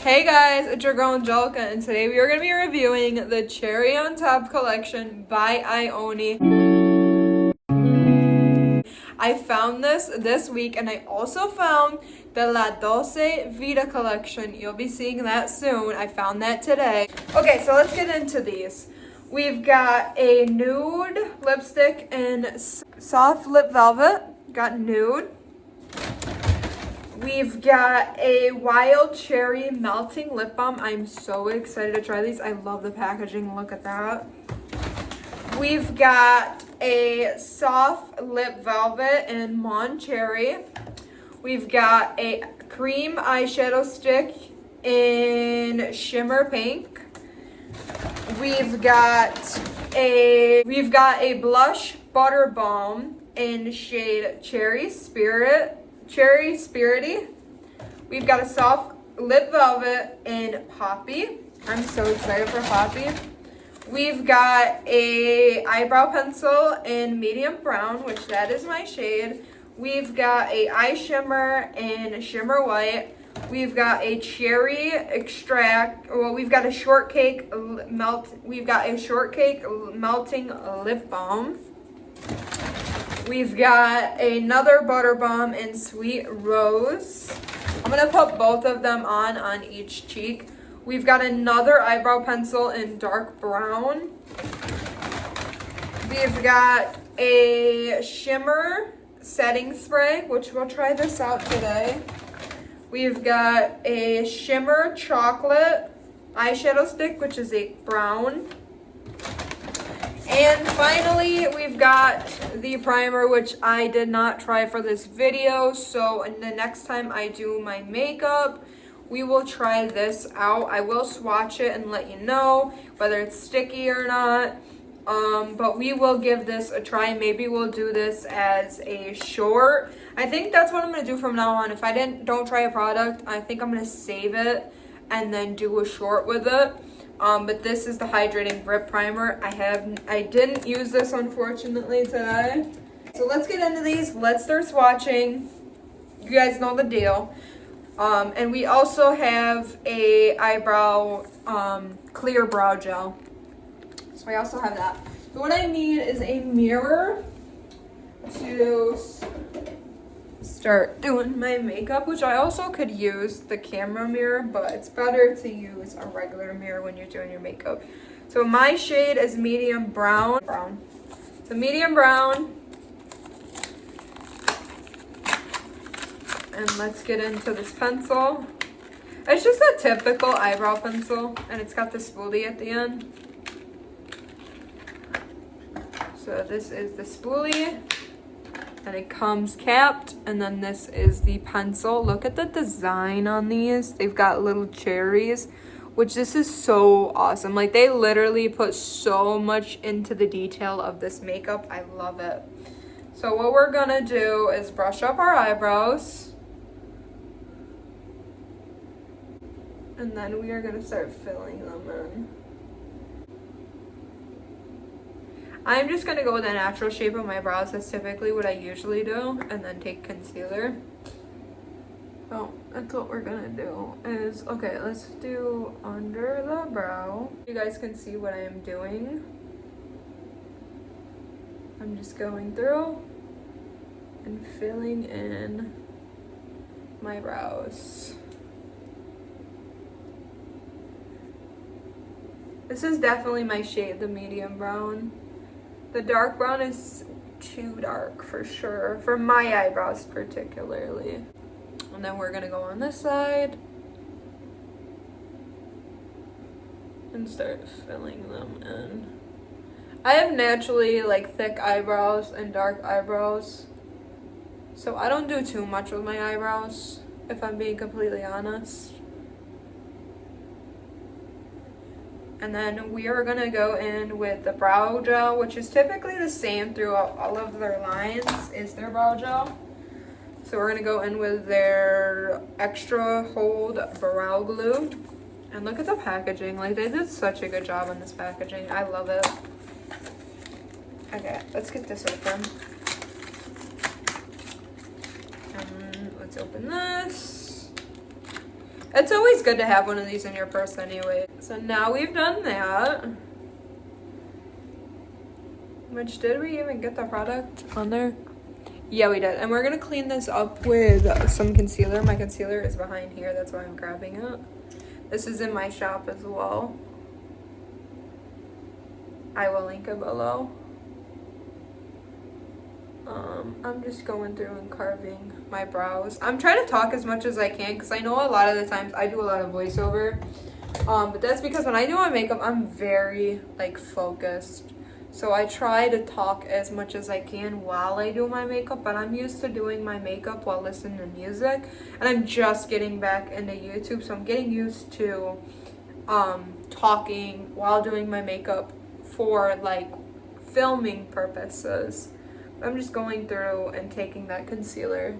Hey guys, it's your girl Angelica, and today we are going to be reviewing the Cherry on Top collection by Ioni. I found this week, and I also found the La Dolce Vita collection. You'll be seeing that soon. I found that today. Okay, so let's get into these. We've got a nude lipstick in soft lip velvet. Got nude. We've got a wild cherry melting lip balm. I'm so excited to try these. I love the packaging. Look at that. We've got a soft lip velvet in Mon Cherry. We've got a cream eyeshadow stick in shimmer pink. We've got a blush butter balm in shade Cherry Spirity. We've got a soft lip velvet in Poppy. I'm so excited for Poppy. We've got a eyebrow pencil in medium brown, which that is my shade. We've got a eye shimmer in shimmer white. We've got a cherry extract. Well, we've got a shortcake melting lip balm. We've got another butter balm in Sweet Rose. I'm going to put both of them on each cheek. We've got another eyebrow pencil in dark brown. We've got a shimmer setting spray, which we'll try this out today. We've got a shimmer chocolate eyeshadow stick, which is a brown. And finally, we've got the primer, which I did not try for this video. So the next time I do my makeup, we will try this out. I will swatch it and let you know whether it's sticky or not. But we will give this a try. Maybe we'll do this as a short. I think that's what I'm going to do from now on. If I don't try a product, I think I'm going to save it and then do a short with it. But this is the Hydrating Grip Primer. I didn't use this, unfortunately, today. So let's get into these. Let's start swatching. You guys know the deal. And we also have a eyebrow clear brow gel. So I also have that. So what I need is a mirror to start doing my makeup, which I also could use the camera mirror, but it's better to use a regular mirror when you're doing your makeup. So my shade is medium brown. So medium brown. And let's get into this pencil. It's just a typical eyebrow pencil, and it's got the spoolie at the end. So this is the spoolie. And it comes capped, and then this is the pencil. Look at the design on these. They've got little cherries, which this is so awesome. Like, they literally put so much into the detail of this makeup. I love it. So what we're gonna do is brush up our eyebrows. And then we are gonna start filling them in. I'm just going to go with the natural shape of my brows. That's typically what I usually do. And then take concealer. So that's what we're going to do is, okay, let's do under the brow. You guys can see what I am doing. I'm just going through and filling in my brows. This is definitely my shade, the medium brown. The dark brown is too dark for sure, for my eyebrows particularly. And then we're gonna go on this side and start filling them in. I have naturally like thick eyebrows and dark eyebrows, so I don't do too much with my eyebrows, if I'm being completely honest. And then we are gonna go in with the brow gel, which is typically the same throughout all of their lines, is their brow gel. So we're gonna go in with their extra hold brow glue. And look at the packaging. Like, they did such a good job on this packaging. I love it. Okay, let's get this open. Let's open this. It's always good to have one of these in your purse anyway. So now we've done that. Which, did we even get the product on there? Yeah, we did. And we're gonna clean this up with some concealer. My concealer is behind here, that's why I'm grabbing it. This is in my shop as well. I will link it below. I'm just going through and carving my brows. I'm trying to talk as much as I can because I know a lot of the times I do a lot of voiceover. But that's because when I do my makeup, I'm very like focused. So I try to talk as much as I can while I do my makeup, but I'm used to doing my makeup while listening to music. And I'm just getting back into YouTube, so I'm getting used to talking while doing my makeup for like filming purposes. I'm just going through and taking that concealer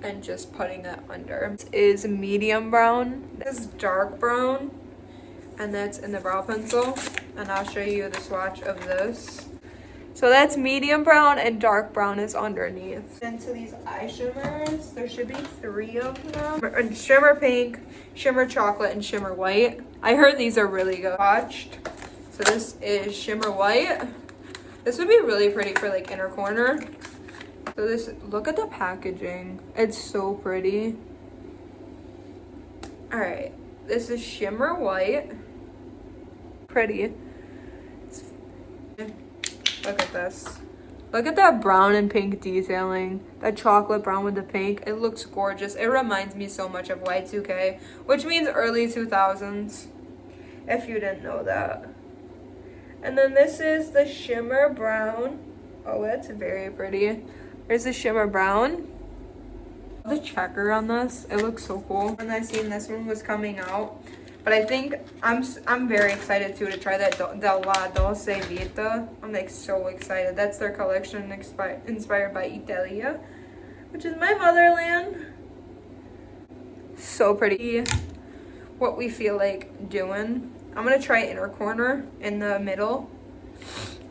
and just putting it under. This is medium brown. This is dark brown, and that's in the brow pencil. And I'll show you the swatch of this. So that's medium brown and dark brown is underneath. Into these eye shimmers, there should be 3 of them. Shimmer pink, shimmer chocolate, and shimmer white. I heard these are really good. Watched. So this is shimmer white. This would be really pretty for like inner corner. So this, look at the packaging. It's so pretty. All right, this is shimmer white. Pretty. Look at this. Look at that brown and pink detailing. That chocolate brown with the pink. It looks gorgeous. It reminds me so much of Y2K, which means early 2000s, if you didn't know that. And then this is the shimmer brown. Oh, that's very pretty. There's the shimmer brown. The checker on this, it looks so cool. When I seen this one was coming out, but I think I'm very excited too to try that La Dolce Vita. I'm like so excited. That's their collection inspired by Italia, which is my motherland. So pretty. What we feel like doing. I'm gonna try inner corner in the middle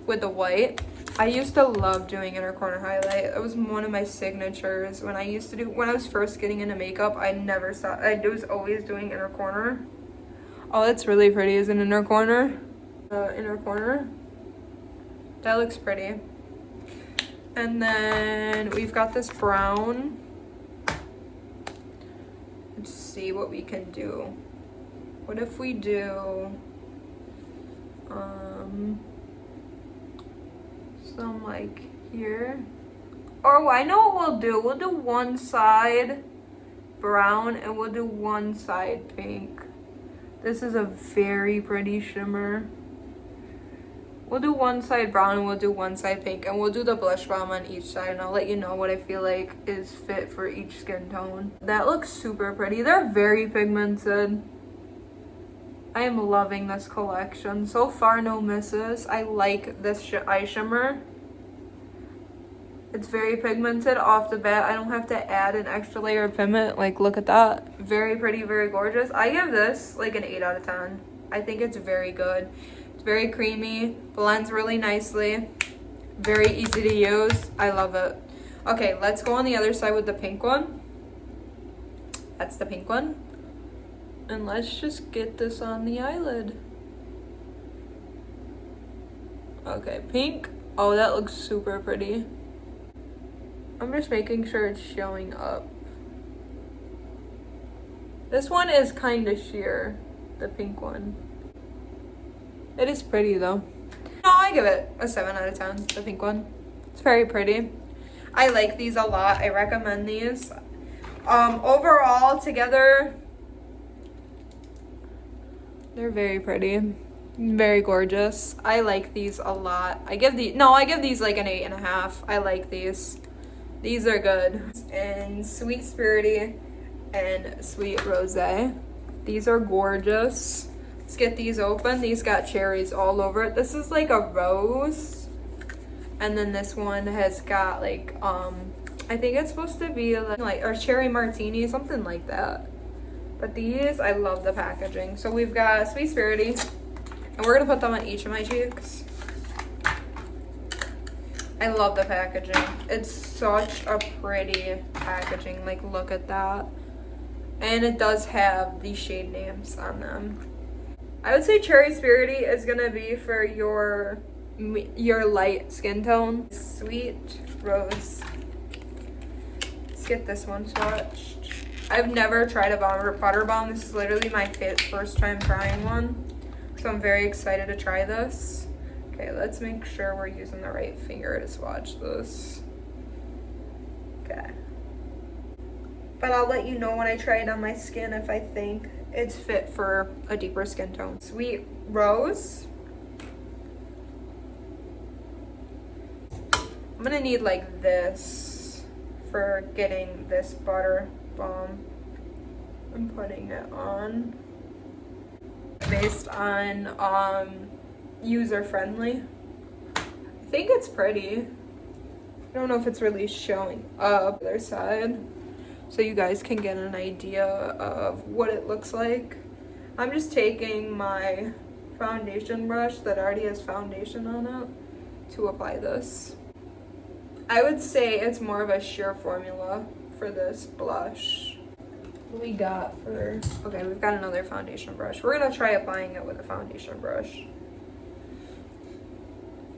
with the white. I used to love doing inner corner highlight. It was one of my signatures when I was first getting into makeup. I never stopped. I was always doing inner corner. Oh, that's really pretty. Is an inner corner? Inner corner. That looks pretty. And then we've got this brown. Let's see what we can do. What if we do some like here? Oh, I know what we'll do. We'll do one side brown and we'll do one side pink. This is a very pretty shimmer. We'll do one side brown and we'll do one side pink, and we'll do the blush balm on each side, and I'll let you know what I feel like is fit for each skin tone. That looks super pretty. They're very pigmented. I am loving this collection. So far, no misses. I like this eye shimmer. It's very pigmented off the bat. I don't have to add an extra layer of pigment. Like, look at that. Very pretty, very gorgeous. I give this like an 8 out of 10. I think it's very good. It's very creamy, blends really nicely. Very easy to use. I love it. Okay, let's go on the other side with the pink one. That's the pink one. And let's just get this on the eyelid. Okay, pink. Oh, that looks super pretty. I'm just making sure it's showing up. This one is kind of sheer, the pink one. It is pretty though. No, I give it a 7 out of 10, the pink one. It's very pretty. I like these a lot. I recommend these. Overall, together, they're very pretty, very gorgeous. I like these a lot. I give these like an 8.5. I like these. These are good. And Sweet Spirity and Sweet Rosé. These are gorgeous. Let's get these open. These got cherries all over it. This is like a rose. And then this one has got like, I think it's supposed to be like or cherry martini, something like that. But these, I love the packaging. So we've got Sweet Spirity, and we're gonna put them on each of my cheeks. I love the packaging. It's such a pretty packaging. Like, look at that. And it does have the shade names on them. I would say Cherry Spirity is gonna be for your light skin tone. Sweet Rose. Let's get this one swatched. I've never tried a butter bomb. This is literally my first time trying one. So I'm very excited to try this. Okay, let's make sure we're using the right finger to swatch this. Okay. But I'll let you know when I try it on my skin if I think it's fit for a deeper skin tone. Sweet Rose. I'm gonna need like this for getting this butter bomb. I'm putting it on. Based on user friendly. I think it's pretty. I don't know if it's really showing up the other side, so you guys can get an idea of what it looks like. I'm just taking my foundation brush that already has foundation on it to apply this. I would say it's more of a sheer formula for this blush. What we got for, okay, we've got another foundation brush. We're gonna try applying it with a foundation brush.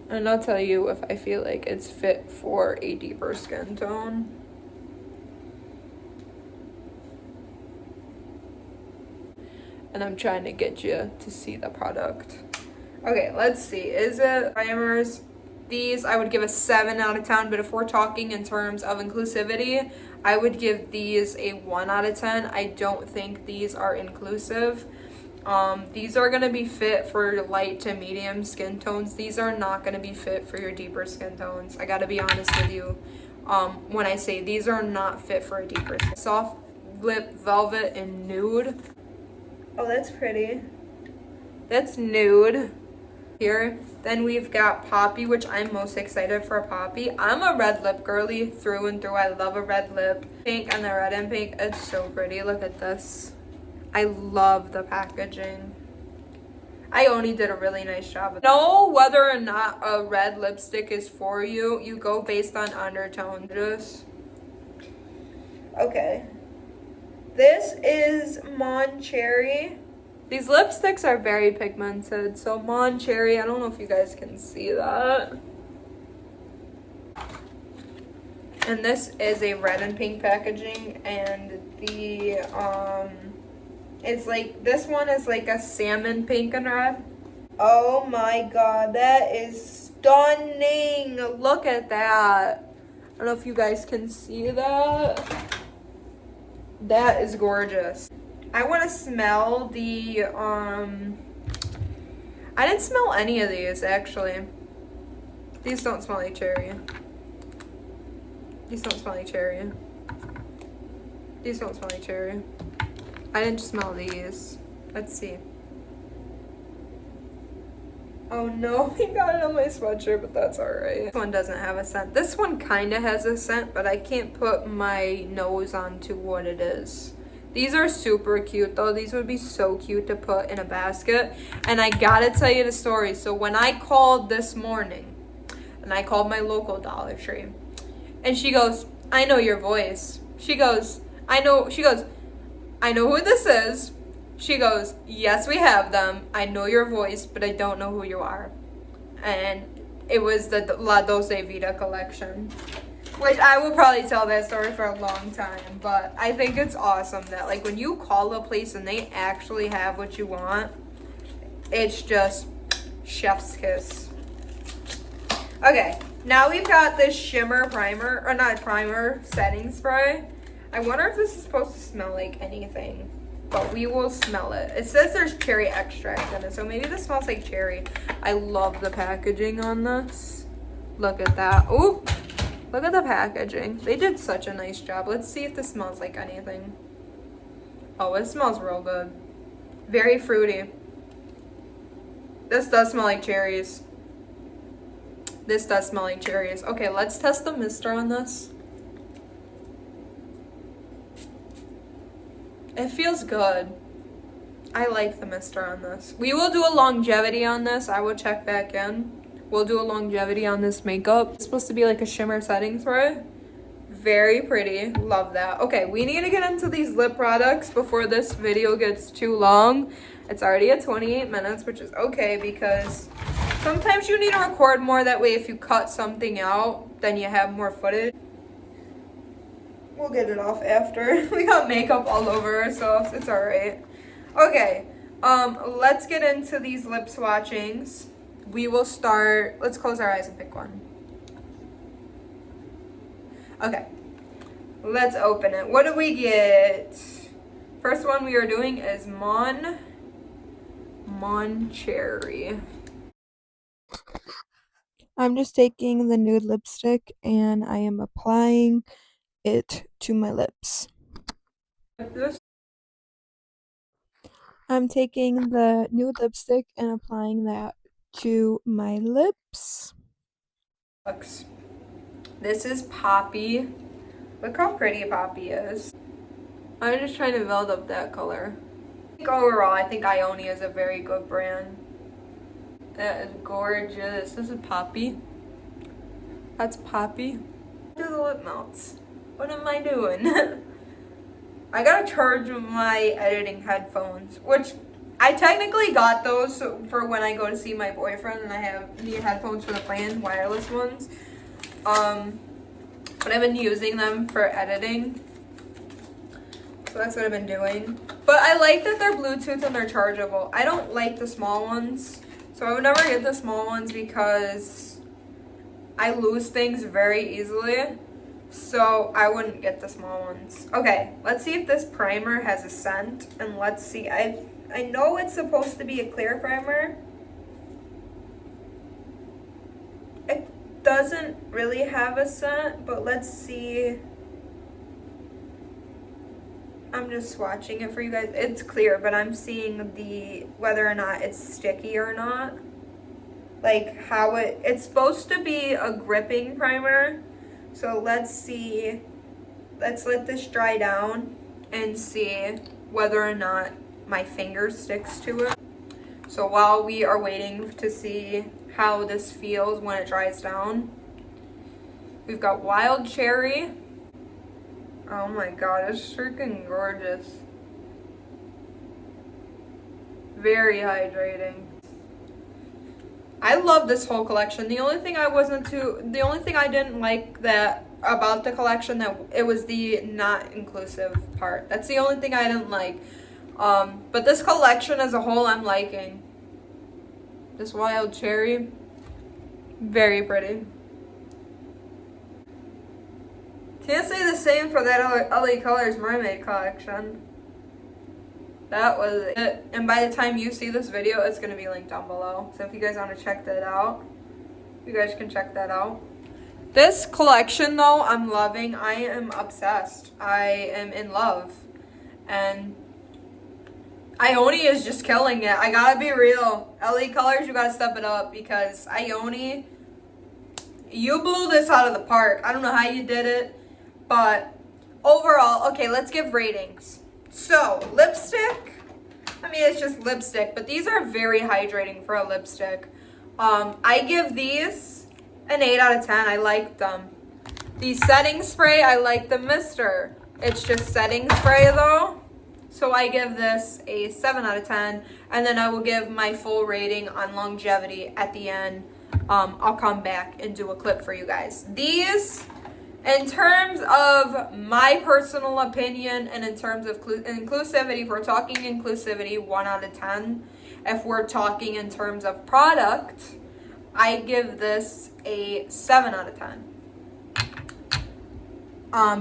And I'll tell you if I feel like it's fit for a deeper skin tone. And I'm trying to get you to see the product. Okay, let's see. Is it primers? These I would give a 7 out of 10, but if we're talking in terms of inclusivity, I would give these a 1 out of 10. I don't think these are inclusive. These are gonna be fit for light to medium skin tones. These are not gonna be fit for your deeper skin tones. I gotta be honest with you. When I say these are not fit for a deeper skin. Soft Lip Velvet and Nude. Oh, that's pretty. That's nude. Here. Then we've got Poppy, which I'm most excited for Poppy. I'm a red lip girly through and through. I love a red lip. Pink and the red and pink. It's so pretty. Look at this. I love the packaging. Ioni did a really nice job. Know whether or not a red lipstick is for you. You go based on undertone. Okay. This is Mon Cherry. These lipsticks are very pigmented. So Mon Cherry, I don't know if you guys can see that. And this is a red and pink packaging, and the it's like, this one is like a salmon pink and red. Oh my god, that is stunning. Look at that. I don't know if you guys can see that. That is gorgeous. I want to smell the I didn't smell any of these actually. These don't smell like cherry. These don't smell like cherry. These don't smell like cherry. I didn't smell these. Let's see. Oh no, he got it on my sweatshirt, but that's alright. This one doesn't have a scent. This one kind of has a scent, but I can't put my nose onto what it is. These are super cute though. These would be so cute to put in a basket. And I gotta tell you the story. So when I called this morning, and I called my local Dollar Tree, and she goes, I know your voice. She goes, I know who this is. She goes, yes, we have them. I know your voice, but I don't know who you are. And it was the La Dolce Vita collection, which I will probably tell that story for a long time. But I think it's awesome that, like, when you call a place and they actually have what you want, it's just chef's kiss. Okay, now we've got this shimmer primer, or not primer, setting spray. I wonder if this is supposed to smell like anything, but we will smell it. It says there's cherry extract in it, so maybe this smells like cherry. I love the packaging on this. Look at that. Ooh, look at the packaging. They did such a nice job. Let's see if this smells like anything. Oh, it smells real good. Very fruity. This does smell like cherries. This does smell like cherries. Okay, let's test the mister on this. It feels good. I like the mister on this. We will do a longevity on this. I will check back in. We'll do a longevity on this makeup. It's supposed to be like a shimmer setting spray. Very pretty. Love that. Okay, we need to get into these lip products before this video gets too long. It's already at 28 minutes, which is okay because sometimes you need to record more. That way if you cut something out, then you have more footage. We'll get it off after. We got makeup all over ourselves. It's all right. Okay, let's get into these lip swatchings. We will start, let's close our eyes and pick one. Okay, let's open it. What do we get? First one we are doing is Mon Cherry. I'm just taking the nude lipstick and I am applying it to my lips. I'm taking the nude lipstick and applying that to my lips. This is Poppy. Look how pretty Poppy is. I'm just trying to build up that color. Overall, I think Ioni is a very good brand. That is gorgeous. This is Poppy. That's Poppy. Do the lip melts. What am I doing? I gotta charge my editing headphones, which I technically got those for when I go to see my boyfriend and I need headphones for the plane, wireless ones. But I've been using them for editing. So that's what I've been doing. But I like that they're Bluetooth and they're chargeable. I don't like the small ones. So I would never get the small ones because I lose things very easily. So I wouldn't get the small ones. Okay, let's see if this primer has a scent. And let's see. I know it's supposed to be a clear primer. It doesn't really have a scent, but let's see. I'm just swatching it for you guys. It's clear, but I'm seeing whether or not it's sticky or not. Like how it's supposed to be a gripping primer. So let's see. Let's let this dry down and see whether or not my finger sticks to it. So while we are waiting to see how this feels when it dries down, we've got Wild Cherry. Oh my god, it's freaking gorgeous. Very hydrating. I love this whole collection. The only thing I didn't like about the collection, that it was the not inclusive part. That's the only thing I didn't like. But this collection as a whole, I'm liking. This Wild Cherry, very pretty. Can't say the same for that LA Colors Mermaid collection. That was it. And by the time you see this video, it's going to be linked down below. So if you guys want to check that out, you guys can check that out. This collection, though, I'm loving. I am obsessed. I am in love. And Ioni is just killing it. I gotta be real. LA Colors, you gotta step it up because Ioni, you blew this out of the park. I don't know how you did it. But overall, okay, let's give ratings. So, lipstick, I mean, it's just lipstick, but these are very hydrating for a lipstick. I give these an 8 out of 10. I like them. The setting spray, I like the mister. It's just setting spray though. So I give this a 7 out of 10. And then I will give my full rating on longevity at the end. I'll come back and do a clip for you guys. These, in terms of my personal opinion and in terms of inclusivity, if we're talking inclusivity, 1 out of 10. If we're talking in terms of product, I give this a 7 out of 10.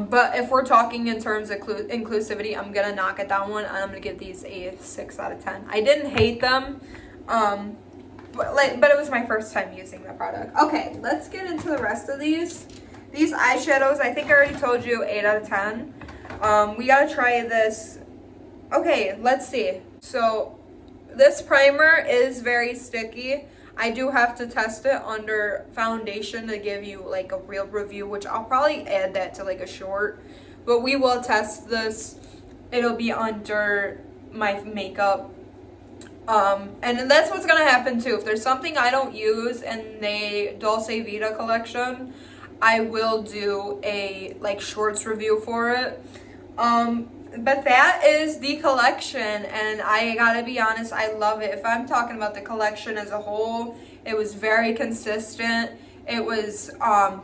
But if we're talking in terms of inclusivity, I'm going to knock it down one and I'm going to give these a 6 out of 10. I didn't hate them, but it was my first time using the product. Okay, let's get into the rest of these. These eyeshadows, I think I already told you, 8 out of 10. We gotta try this. Okay, let's see. So, this primer is very sticky. I do have to test it under foundation to give you like a real review, which I'll probably add that to like a short. But we will test this. It'll be under my makeup. And that's what's gonna happen too. If there's something I don't use in the Dolce Vita collection, I will do a like shorts review for it. But that is the collection, and I gotta be honest, I love it. If I'm talking about the collection as a whole, it was very consistent. It was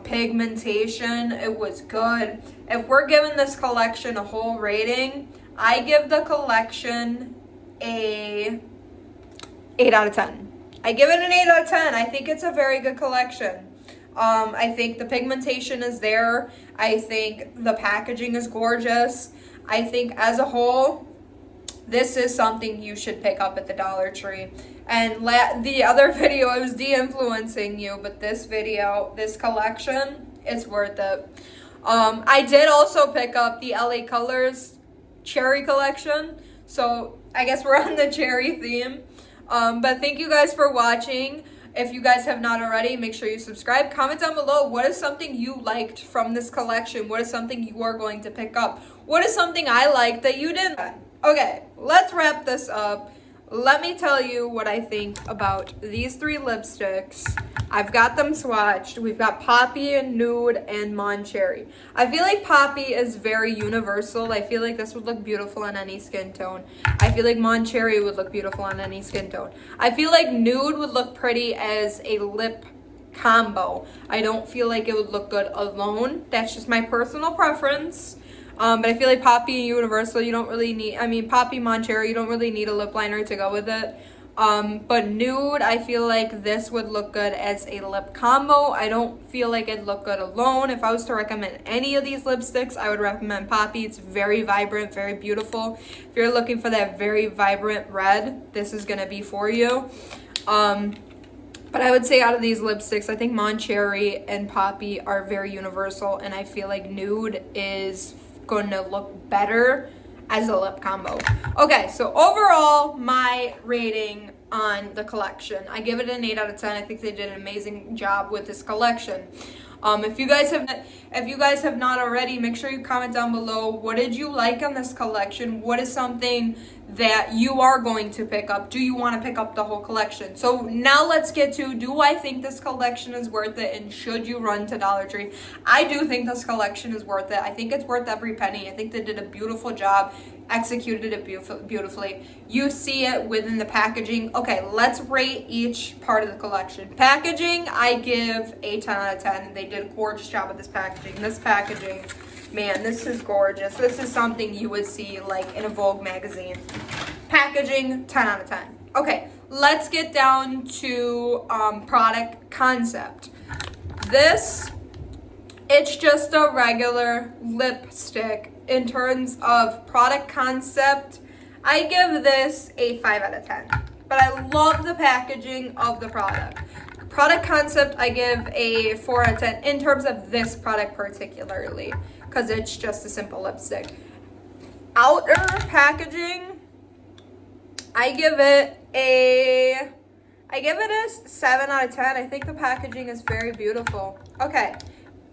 pigmentation. It was good. If we're giving this collection a whole rating, I give the collection a 8 out of 10. I give it an 8 out of 10. I think it's a very good collection. I think the pigmentation is there. I think the packaging is gorgeous. I think as a whole, this is something you should pick up at the Dollar Tree. And the other video, I was de-influencing you, but this video, this collection, it's worth it. I did also pick up the LA Colors cherry collection. So I guess we're on the cherry theme. But thank you guys for watching. If you guys have not already, make sure you subscribe. Comment down below, what is something you liked from this collection? What is something you are going to pick up? What is something I liked that you didn't? Okay, let's wrap this up. Let me tell you what I think about these 3 lipsticks. I've got them swatched. We've got Poppy, Nude, and Mon Cherry. I feel like Poppy is very universal. I feel like this would look beautiful on any skin tone. I feel like Mon Cherry would look beautiful on any skin tone. I feel like Nude would look pretty as a lip combo. I don't feel like it would look good alone. That's just my personal preference. But I feel like Poppy Universal, you don't really need, Poppy Mon Cherry, you don't really need a lip liner to go with it. But Nude, I feel like this would look good as a lip combo. I don't feel like it'd look good alone. If I was to recommend any of these lipsticks, I would recommend Poppy. It's very vibrant, very beautiful. If you're looking for that very vibrant red, this is going to be for you. But I would say out of these lipsticks, I think Mon Cherry and Poppy are very universal, and I feel like Nude is going to look better as a lip combo. Okay, so overall, my rating on the collection, I give it an 8 out of 10. I think they did an amazing job with this collection. If you guys have not already, make sure you comment down below, what did you like on this collection? What is something that you are going to pick up? Do you want to pick up the whole collection? So now let's get to, do I think this collection is worth it, and should you run to Dollar Tree? I do think this collection is worth it. I think it's worth every penny. I think they did a beautiful job, executed it beautifully. You see it within the packaging. Okay, let's rate each part of the collection. Packaging, I give a 10 out of 10. They did a gorgeous job with this packaging. This packaging, man, this is gorgeous. This is something you would see like in a Vogue magazine. Packaging, 10 out of 10. Okay, let's get down to product concept. This, it's just a regular lipstick. In terms of product concept, I give this a 5 out of 10. But I love the packaging of the product. Product concept, I give a 4 out of 10 in terms of this product particularly, because it's just a simple lipstick. Outer packaging, I give it a 7 out of 10. I think the packaging is very beautiful. Okay,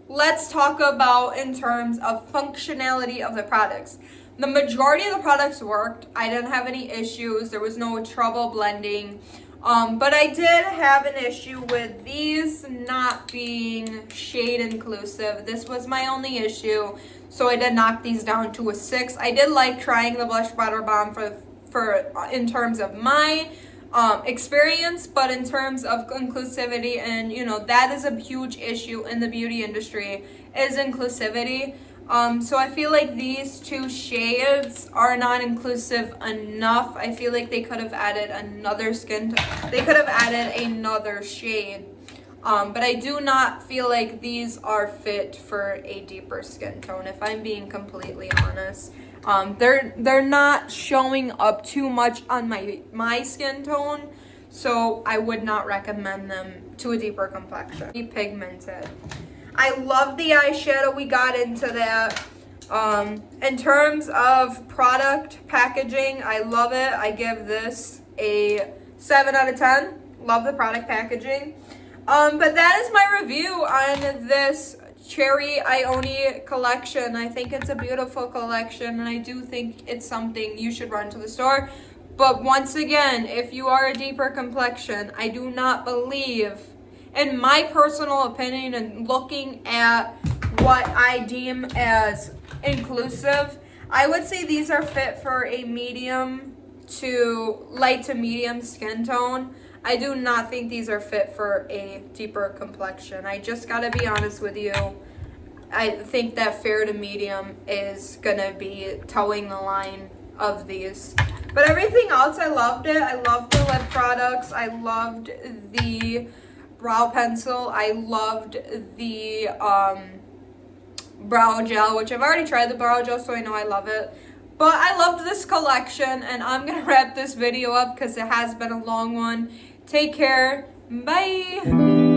let's talk about in terms of functionality of the products. The majority of the products worked. I didn't have any issues. There was no trouble blending. But I did have an issue with these not being shade inclusive. This was my only issue. So I did knock these down to a 6. I did like trying the Blush Butter Bomb for in terms of my experience, but in terms of inclusivity, and that is a huge issue in the beauty industry, is inclusivity. So I feel like these 2 shades are not inclusive enough. I feel like they could have added another they could have added another shade. But I do not feel like these are fit for a deeper skin tone, if I'm being completely honest. They're not showing up too much on my skin tone, so I would not recommend them to a deeper complexion. Pigmented. I love the eyeshadow. We got into that. In terms of product packaging, I love it. I give this a 7 out of 10. Love the product packaging. But that is my review on this Cherry Ioni collection. I think it's a beautiful collection, and I do think it's something you should run to the store. But once again, if you are a deeper complexion, I do not believe in my personal opinion and looking at what I deem as inclusive, I would say these are fit for a medium to light to medium skin tone. I do not think these are fit for a deeper complexion. I just gotta be honest with you. I think that fair to medium is gonna be towing the line of these. But everything else, I loved it. I loved the lip products. I loved the brow pencil. I loved the brow gel, which I've already tried the brow gel, so I know I love it. But I loved this collection, and I'm gonna wrap this video up because it has been a long one. Take care. Bye.